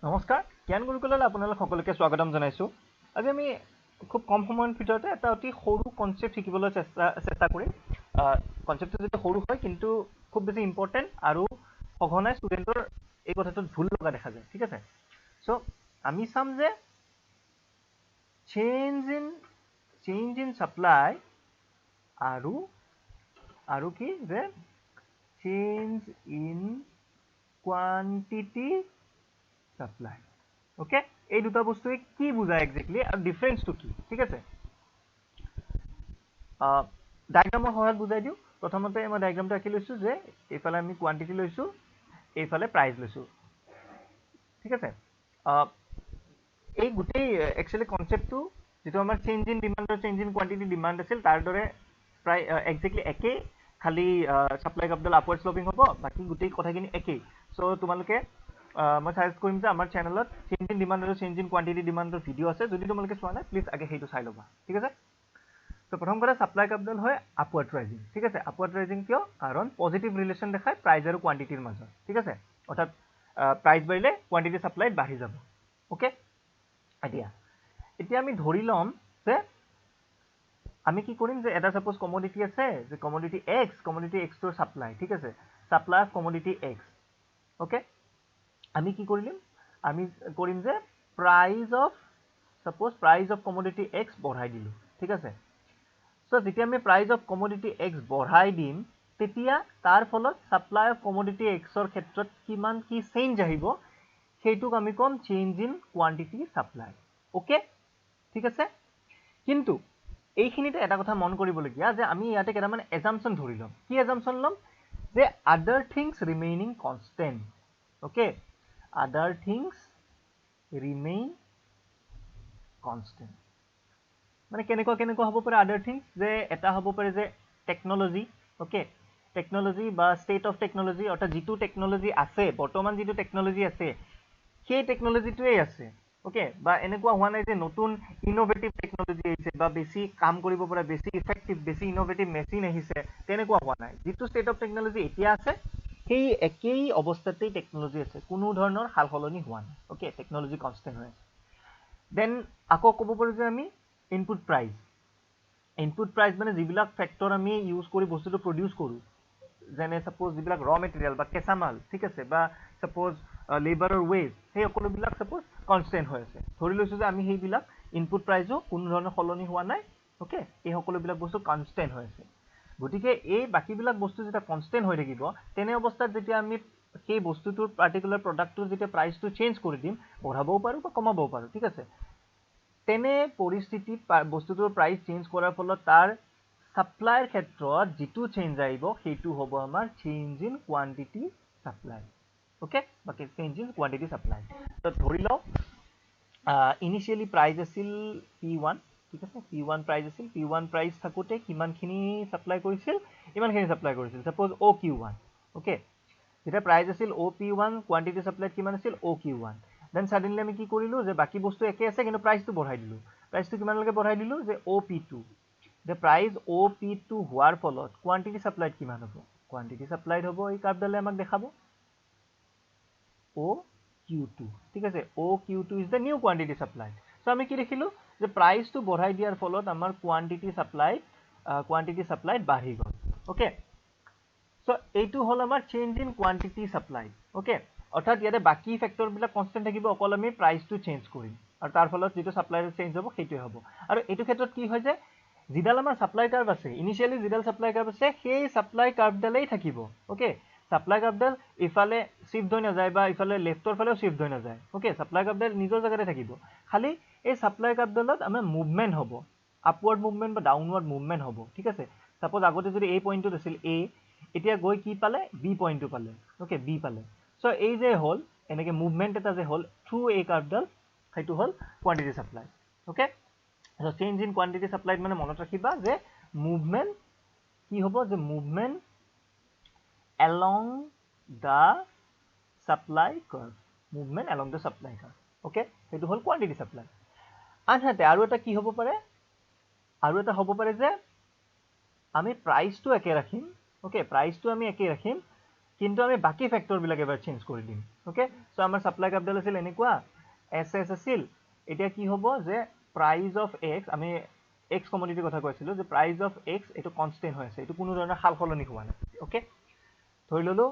নমস্কাৰ জ্ঞান গুৰুকুললৈ আপোনালোক সকলোকে স্বাগতম জনাইছো। আজি আমি খুব কম সময়ৰ ভিতৰতে এটা অতি সৰু কনসেপ্ট শিকিবলৈ চেষ্টা কৰিম। কনসেপ্টটো যেটা সৰু হয় কিন্তু খুব বেছি ইম্পৰ্টেন্ট আৰু সঘনাই ষ্টুডেন্টৰ এই কথাটোত ভুল লগা দেখা যায়। ঠিক আছে, সো আমি চাম যে চেঞ্জ ইন সাপ্লাই আৰু কি যে change in quantity supply. Okay, এই দুটা বস্তুৱে কি বুজায় এক্স্যাক্টলি আৰু ডিফাৰেন্সটো কি? ঠিক আছে, ডায়াগ্ৰামৰ সহায়ত বুজাই দিওঁ। প্ৰথমতে মই ডায়াগ্ৰামটো আঁকি লৈছো যে এইফালে আমি কোৱান্টিটি লৈছো, এইফালে প্ৰাইচ লৈছো। ঠিক আছে, এই গোটেই একচুৱেলি কনসেপ্টটো যেটো আমাৰ চেঞ্জ ইন ডিমান্ড আৰু চেঞ্জ ইন কোৱান্টিটি ডিমান্ড আছিল তাৰ দৰে প্ৰায় এক্স্যাক্টলি একেই, খালি সাপ্লাই কাপডাল আপৱাৰ্ড স্লোপিং হ'ব, বাকি গোটেই কথাখিনি একেই। সো তোমালোকে মই সাজেষ্ট কৰিম যে আমাৰ চেনেলত চেঞ্জ ইন ডিমান্ড আৰু চেঞ্জ ইন কোৱান্টিটি ডিমান্ডৰ ভিডিঅ' আছে, যদি তোমালোকে চোৱা নাই প্লিজ আগে সেইটো চাই ল'বা। ঠিক আছে, তো প্ৰথম কথা সাপ্লাই কাপডাল হয় আপৱাৰ্ড ৰাইজিং। ঠিক আছে, আপৱাৰ্ড ৰাইজিং কিয়? কাৰণ পজিটিভ ৰিলেশ্যন দেখায় প্ৰাইচ আৰু কোৱান্টিটিৰ মাজত। ঠিক আছে, অৰ্থাৎ প্ৰাইচ বাঢ়িলে কোৱান্টিটি সাপ্লাইত বাঢ়ি যাব। ওকে, এতিয়া আমি ধৰি ল'ম যে আমি কি কৰিম যে এটা সাপোজ কমোডিটি আছে, যে কমোডিটি এক্সটোৰ সাপ্লাই। ঠিক আছে, supply of commodity x. Okay, আমি কি কৰিম? আমি কৰিম যে প্ৰাইচ অফ কমোডিটি এক্স বঢ়াই দিলো। ঠিক আছে, সো যেতিয়া আমি প্ৰাইচ অফ কমোডিটি এক্স বঢ়াই দিম তেতিয়া তাৰ ফলত সাপ্লাই অফ কমোডিটি এক্সৰ ক্ষেত্ৰত কিমান কি চেঞ্জ আহিব সেইটোক আমি কম change in quantity supply. Okay, ঠিক আছে, কিন্তু এইখিনিতে এটা কথা মন কৰিবলগীয়া যে আমি ইয়াতে কেইটামান এজাম্পশন ধৰি ল'ম। কি এজাম্পশন ল'ম? যে আদাৰ থিংছ ৰিমেইনিং কনষ্টেন্ট। ওকে, আদাৰ থিংছ ৰিমেইন কনষ্টেন্ট মানে কেনেকুৱা হ'ব পাৰে আদাৰ থিংছ? যে এটা হ'ব পাৰে যে টেকনলজি। ওকে, টেকনলজি বা ষ্টেট অফ টেকনলজি, অৰ্থাৎ যিটো টেকনলজি আছে বৰ্তমান, যিটো টেকনলজি আছে সেই টেকনলজিটোৱেই আছে। ওকে, বা এনেকুৱা হোৱা নাই যে নতুন ইনোভেটিভ টেকনলজি আহিছে বা বেছি কাম কৰিব পৰা, বেছি ইফেক্টিভ, বেছি ইনোভেটিভ মেচিন আহিছে, তেনেকুৱা হোৱা নাই। যিটো ষ্টেট অফ টেকনলজি এতিয়া আছে সেই একেই অৱস্থাতেই টেকনলজি আছে, কোনো ধৰণৰ সাল সলনি হোৱা নাই। ওকে, টেকনলজি কনষ্টেন্ট হৈ আছে। দেন আকৌ ক'ব পাৰো যে আমি ইনপুট প্ৰাইচ। ইনপুট প্ৰাইচ মানে যিবিলাক ফেক্টৰ আমি ইউজ কৰি বস্তুটো প্ৰডিউচ কৰোঁ, যেনে সাপোজ যিবিলাক ৰ মেটেৰিয়েল বা কেঁচা মাল, ঠিক আছে, বা সাপোজ লেবাৰৰ ৱেজ, সেই সকলোবিলাক সাপোজ কনষ্টেন্ট হৈ আছে। ধৰি লৈছো যে আমি সেইবিলাক ইনপুট প্ৰাইচো কোনো ধৰণৰ সলনি হোৱা নাই। ওকে, এই সকলোবিলাক বস্তু কনষ্টেন্ট হৈ আছে। গতিকে এই বাকীবিলাক বস্তু যেতিয়া কনষ্টেন্ট হৈ থাকিব তেনে অৱস্থাত যেতিয়া আমি সেই বস্তুটোৰ পাৰ্টিকুলাৰ প্ৰডাক্টটোৰ যেতিয়া প্ৰাইচটো চেঞ্জ কৰি দিম, বঢ়াবও পাৰোঁ বা কমাবও পাৰোঁ। ঠিক আছে, তেনে পৰিস্থিতিত বস্তুটোৰ প্ৰাইচ চেঞ্জ কৰাৰ ফলত তাৰ সাপ্লাইৰ ক্ষেত্ৰত যিটো চেঞ্জ আহিব সেইটো হ'ব আমাৰ change in quantity supply. Okay, বাকি চেঞ্জ ইন কোৱান্টিটি সাপ্লাই। তো ধৰি লওঁ ইনিচিয়েলি প্ৰাইচ আছিল P1। ঠিক আছে, P1 প্ৰাইচ আছিল। P1 প্ৰাইচ থাকোঁতে কিমানখিনি সাপ্লাই কৰিছিল? ইমানখিনি সাপ্লাই কৰিছিল, সাপোজ OQ1। ওকে, যেতিয়া প্ৰাইচ আছিল OP1, কোৱান্টিটি সাপ্লাইত কিমান আছিল? OQ1। দেন সাডেনলি আমি কি কৰিলো যে বাকি বস্তু একে আছে কিন্তু প্ৰাইচটো বঢ়াই দিলো। প্ৰাইচটো কিমানলৈকে বঢ়াই দিলো? যে OP2। যে প্ৰাইচ OP2 হোৱাৰ ফলত কোৱান্টিটি সাপ্লাইত কিমান হ'ব? কোৱান্টিটি সাপ্লাইত হ'ব এই কাৰ্ভডালে আমাক দেখাব OQ2। ঠিক আছে, OQ2 is the new quantity supply. So আমি কি দেখিলো যে প্ৰাইচটো বঢ়াই দিয়াৰ ফলত আমাৰ কোৱান্টিটি সাপ্লাইত বাঢ়ি গ'ল। ওকে, সো এইটো হ'ল আমাৰ change in quantity supply. Okay, অৰ্থাৎ ইয়াতে বাকি ফেক্টৰবিলাক কনষ্টেন্ট থাকিব, অকল আমি প্ৰাইচটো চেঞ্জ কৰিম আৰু তাৰ ফলত যিটো সাপ্লাই চেঞ্জ হ'ব সেইটোৱে হ'ব। আৰু এইটো ক্ষেত্ৰত কি হয় যে যিডাল আমাৰ সাপ্লাই কাৰ্ভ আছে, ইনিচিয়েলি যিডাল সাপ্লাই কাৰ্ভ আছে সেই সাপ্লাই কাৰ্ভডালেই থাকিব। ওকে, সাপ্লাই কাৰ্ভডাল ইফালে শিফ্ট হৈ নাযায় বা ইফালে লেফ্টৰ ফালেও শিফ্ট হৈ নাযায়। ওকে, সাপ্লাই কাৰ্ভডাল নিজৰ জেগাতে থাকিব, খালি এই সাপ্লাই কাৰ্ভডালত আমাৰ মুভমেন্ট হ'ব, আপৱাৰ্ড মুভমেন্ট বা ডাউনৱাৰ্ড মুভমেন্ট হ'ব। ঠিক আছে, সাপোজ আগতে যদি এই পইণ্টত আছিল A, এতিয়া গৈ কি পালে? B পইণ্টটো পালে। ওকে, B পালে। সো এই যে হ'ল এনেকে মুভমেন্ট এটা যে হ'ল থ্ৰু এই কাৰ্ভডাল, সেইটো হ'ল quantity supply. Okay, so change in quantity সাপ্লাইত মানে মনত ৰাখিবা যে মুভমেন্ট কি হ'ব? যে movement along the supply curve, movement along the supply curve। Okay, সেইটো হ'ল কোৱান্টিটি সাপ্লাই। আনহাতে আৰু এটা কি হ'ব পাৰে? আৰু এটা হ'ব পাৰে যে আমি প্ৰাইচটো একে ৰাখিম। ওকে, প্ৰাইচটো আমি একে ৰাখিম, কিন্তু আমি বাকি ফেক্টৰ বিলাক এবাৰ চেঞ্জ কৰি দিম ওকে সো আমাৰ সাপ্লাই ক্যাপিটাল আছিল এনেকুৱা এসএস আছিল এতিয়া কি হ'ব যে প্ৰাইস অফ x আমি x কমোডিটিৰ কথা কৈছিলো যে প্ৰাইস অফ x এটো কনস্ট্যান্ট হৈ আছে এটো কোনো ধৰণৰ সালসলনি হোৱা নাই ওকে ধৰি ললো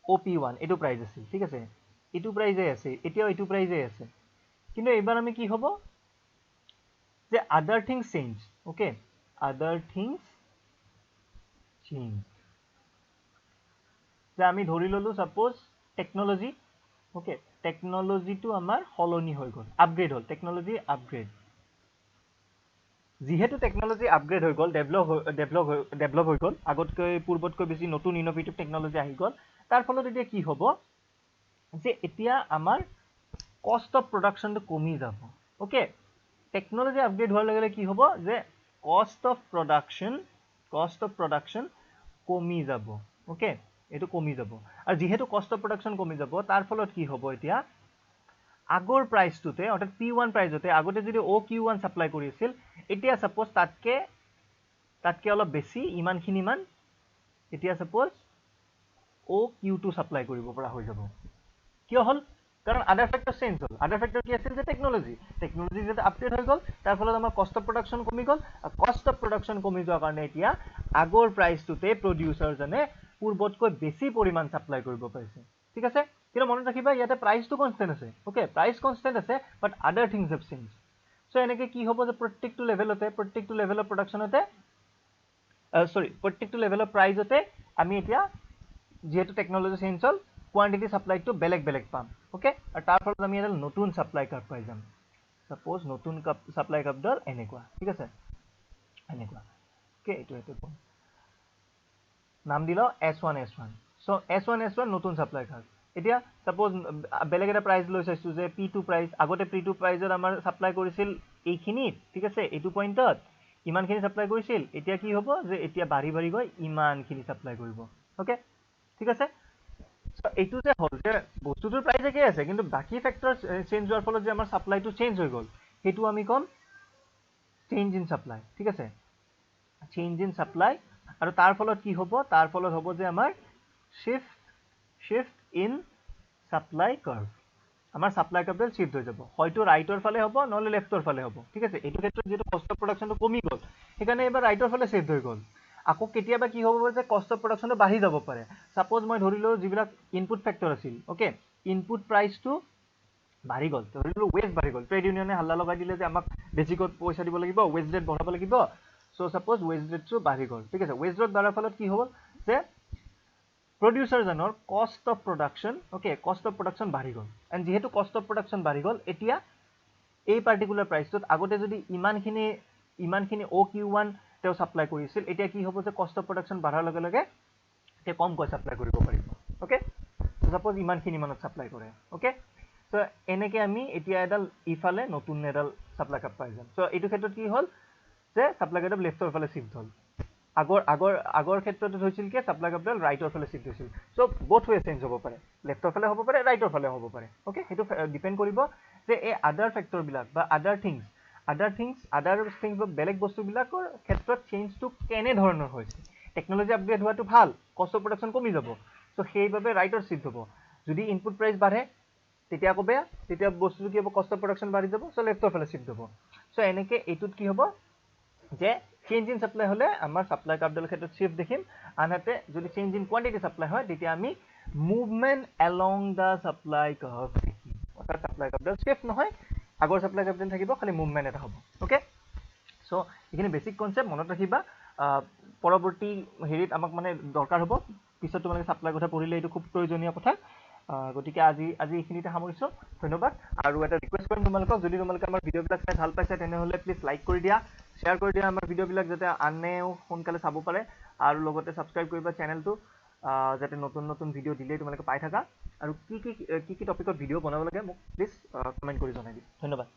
OP1 এটো প্ৰাইস আছিল ঠিক আছে এটো প্ৰাইসে আছে এতিয়াও এটো প্ৰাইসে আছে কিন্তু এবাৰ আমি কি হ'ব যে other things change okay other things change যে আমি ধৰি ললো সাপোজ টেকনলজি ওকে টেকনলজি টু আমাৰ হলনি হৈ গল আপগ্ৰেড হল টেকনলজি আপগ্ৰেড যেহেতু টেকনলজি আপগ্ৰেড হৈ গল ডেভেলপ হৈ গল আগতকৈ পূৰ্বতকৈ বেছি নতুন ইনোভেটিভ টেকনলজি আহি গল তাৰ ফলত এতিয়া কি হ'ব যে এতিয়া আমাৰ কষ্ট অফ প্ৰডাকশন টো কমি যাব ওকে টেকনলজি আপগ্ৰেড হোৱাৰ লগে লগে কি হ'ব যে কষ্ট অফ প্ৰডাকশন কমি যাব ওকে এটো কমি যাব আৰু যেহেতু কষ্ট অফ প্ৰডাকশন কমি যাব তাৰ ফলত কি হ'ব এতিয়া আগৰ প্ৰাইসটোতে অৰ্থাৎ P1 প্ৰাইসতে আগতে যদি OQ1 সাপ্লাই কৰিছিল এতিয়া সাপোজ তাতকে অলপ বেছি ইমানখিনি মান এতিয়া সাপোজ OQ2 সাপ্লাই কৰিব পৰা হৈ যাব কিয় হল কাৰণ আদাৰ ফেক্টৰ চেঞ্জ হল আদাৰ ফেক্টৰ কি আছিল যে টেকনলজি যেটা আপডেট হৈ গল তাৰ ফলত আমাৰ কষ্ট অফ প্ৰডাকশন কমি গল কষ্ট অফ প্ৰডাকশন কমি যোৱাৰ কাৰণে এতিয়া আগৰ প্ৰাইসটোতে প্ৰডিউসাৰ জনে পূৰ্বতকৈ বেছি পৰিমাণ সাপ্লাই কৰিব পাৰিছে ঠিক আছে কিন্তু মনত ৰাখিবা ইয়াতে প্ৰাইসটো কনস্ট্যান্ট আছে ওকে প্ৰাইস কনস্ট্যান্ট আছে বাট আদাৰ থিংস হেভ চেঞ্জ সো এনেকে কি হ'ব যে প্ৰত্যেকটো লেভেল অফ প্ৰডাকশনতে প্ৰত্যেকটো লেভেল অফ প্ৰাইসতে আমি এতিয়া যেহেতু টেকনলজি চেঞ্জ হল কোয়ান্টিটি সাপ্লাই টু বেলেগ পাম ওকে আৰু তাৰ ফলত আমি এটা নতুন সাপ্লাই কাৰ্ভ পাই যাম সাপোজ নতুন সাপ্লাই কাৰ্ভ দল এনেকুৱা ঠিক আছে এনেকুৱা ওকে এটো নাম দিলো S1 সো S1 নতুন সাপ্লাই কাৰ্ভ এতিয়া সাপোজ বেলেগ এটা প্ৰাইস লৈ চাইছো যে P2 প্ৰাইস আগতে P2 প্ৰাইসত আমাৰ সাপ্লাই কৰিছিল এইখিনি ঠিক আছে এটো পইণ্টত ইমানখিনি সাপ্লাই কৰিছিল এতিয়া কি হ'ব যে এতিয়া বাঢ়ি গৈ ইমানখিনি সাপ্লাই কৰিব ওকে ঠিক আছে সো এটো যে হল যে বস্তুটোৰ প্ৰাইস একে আছে কিন্তু বাকি ফেক্টৰ চেঞ্জ হোৱাৰ ফলত যে আমাৰ সাপ্লাইটো চেঞ্জ হৈ গল হেতু আমি কম চেঞ্জ ইন সাপ্লাই ঠিক আছে চেঞ্জ ইন সাপ্লাই আৰু তাৰ ফলত কি হ'ব তাৰ ফলত হ'ব যে আমাৰ শিফট ইন সাপ্লাই কাৰ্ভ আমাৰ সাপ্লাই কাৰ্ভ শিফট হৈ যাব হয়তো ৰাইটৰ ফালে হ'ব নহলে লেফটৰ ফালে হ'ব ঠিক আছে এটো ক্ষেত্ৰত যেটো কষ্ট অফ প্ৰডাকশনটো কমি গল সেইকাৰণে এবাৰ ৰাইটৰ ফালে শিফট হৈ গল আকৌ কেতিয়াবা কি হ'ব যে কষ্ট অফ প্ৰডাকশনটো বাঢ়ি যাব পাৰে সাপোজ মই ধৰিলো যিবিলাক ইনপুট ফেক্টৰ আছিল ওকে ইনপুট প্ৰাইসটো বাঢ়ি গল ধৰিলো ওয়েজ বাঢ়ি গল ট্ৰেড ইউনিয়নে হাল্লা লগাই দিলে যে আমাক বেছিকৈ পইচা দিব লাগিব ওয়েজ ৰেট বঢ়াব লাগিব সো সাপোজ ওয়েজ ৰেটটো বাঢ়ি গল ঠিক আছে ওয়েজ ৰেট বাঢ়াৰ ফলত কি হ'ব যে প্ৰডিউসাৰ জনৰ cost of production okay cost of production বাঢ়ি গল এন্ড যেহেতু কষ্ট অফ প্ৰডাকশন বাঢ়ি গল এতিয়া এই পাৰ্টিকুলাৰ প্ৰাইসটোত আগতে যদি ইমানখিনি OQ1 তেও সাপ্লাই কৰিছিল এতিয়া কি হ'ব যে কষ্ট অফ প্ৰডাকশন বাঢ়াৰ লগে লগে তে কম কৈ সাপ্লাই কৰিব পাৰিব ওকে সাপোজ ইমানখিনি মানত সাপ্লাই কৰে ওকে সো এনেকে আমি এতিয়া এডাল ইফালে নতুন এডাল সাপ্লাই কাপ পাই যাম সো এইটো ক্ষেত্ৰত কি হল যে সাপ্লাই কাপ লেফটৰ ফালে শিফট হল আগৰ ক্ষেত্ৰত হৈছিল কি সাপ্লাই কাপ ৰাইটৰ ফালে শিফট হৈছিল সো both way চেঞ্জ হ'ব পাৰে লেফটৰ ফালে হ'ব পাৰে ৰাইটৰ ফালে হ'ব পাৰে ওকে হেতু ডিপেন্ড কৰিব যে এই আদাৰ ফেক্টৰ বিলাক বা আদাৰ থিংস বেলেগ বস্তু বিলাকৰ ক্ষেত্ৰত চেঞ্জটো কেনে ধৰণৰ হৈছে টেকনলজি আপগ্ৰেড হোৱাটো ভাল কষ্ট অফ প্ৰডাকশন কমি যাব সো সেইভাবে ৰাইটৰ শিফট হ'ব যদি ইনপুট প্ৰাইস বাঢ়ে তেতিয়া কবে তেতিয়া বস্তুটো কি হ'ব কষ্ট অফ প্ৰডাকশন বাঢ়ি যাব সো লেফটৰ ফালে শিফট হ'ব সো এনেকে এটুত কি হ'ব যে চেঞ্জ ইন সাপ্লাই হলে আমাৰ সাপ্লাই কাৰ্ভৰ ক্ষেত্ৰত শিফট দেখিম আনহাতে যদি চেঞ্জ ইন কোয়ান্টিটি সাপ্লাই হয় তেতিয়া আমি movement along the supply curve দেখিম অৰ্থাৎ সাপ্লাই কাৰ্ভৰ শিফট নহয় আগৰ সাপ্লাই কাৰ্ভ থাকিব খালি মুভমেন্ট এটা হ'ব ওকে সো এখিনি বেসিক কনসেপ্ট মনত ৰাখিবা পৰৱৰ্তী হেৰিত আমাক মানে দৰকাৰ হ'ব পিছত তোমালোকে সাপ্লাই কথা পঢ়িলে এটো খুব প্ৰয়োজনীয় কথা গতিকে আজি এখিনিতে সামৰিছো ধন্যবাদ আৰু এটা ৰিকুৱেষ্ট কৰিম তোমালোকক যদি তোমালোকে আমাৰ ভিডিওবিলাক চাই ভাল পাইছা তেনেহলে প্লিজ লাইক কৰি দিয়া শেয়াৰ কৰি দিয়া আমাৰ ভিডিওবিলাক যাতে আনেও সোনকালে চাব পাৰে আৰু লগতে সাবস্ক্ৰাইব কৰিবা চেনেলটো যাতে নতুন ভিডিও দিলে তোমালোকে পাই থাকা আৰু কি টপিকত ভিডিও বনাব লাগে মোক প্লিজ কমেন্ট কৰি জনাই দিবা ধন্যবাদ